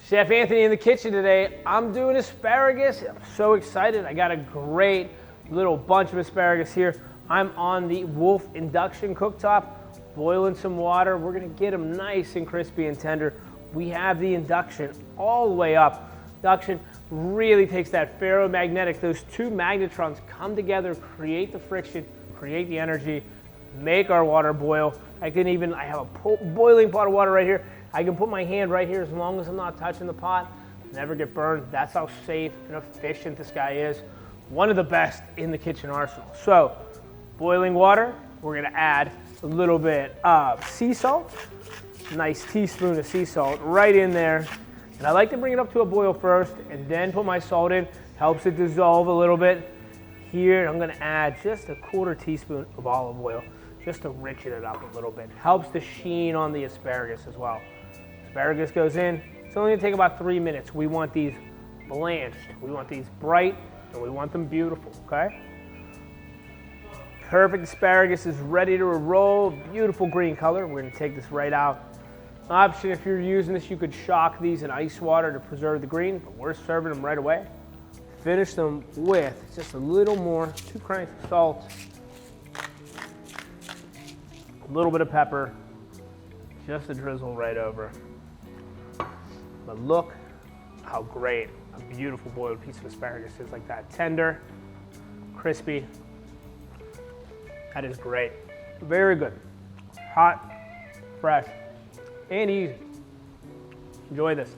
Chef Anthony in the kitchen today. I'm doing asparagus. I'm so excited. I got a great little bunch of asparagus here. I'm on the Wolf Induction cooktop, boiling some water. We're gonna get them nice and crispy and tender. We have the Induction all the way up. Induction really takes that ferromagnetic, those two magnetrons come together, create the friction, create the energy, make our water boil. I have a boiling pot of water right here. I can put my hand right here as long as I'm not touching the pot, never get burned. That's how safe and efficient this guy is. One of the best in the kitchen arsenal. So, boiling water, we're gonna add a little bit of sea salt, nice teaspoon of sea salt right in there. And I like to bring it up to a boil first and then put my salt in, helps it dissolve a little bit. Here, I'm gonna add just a 1/4 teaspoon of olive oil, just to richen it up a little bit. Helps the sheen on the asparagus as well. Asparagus goes in, it's only gonna take about 3 minutes. We want these blanched, we want these bright, and we want them beautiful, okay? Perfect asparagus is ready to roll, beautiful green color. We're gonna take this right out. Option, if you're using this, you could shock these in ice water to preserve the green, but we're serving them right away. Finish them with just a little more, 2 cranks of salt, a little bit of pepper, just a drizzle right over. But look how great a beautiful boiled piece of asparagus is, like that. Tender, crispy. That is great. Very good. Hot, fresh, and easy. Enjoy this.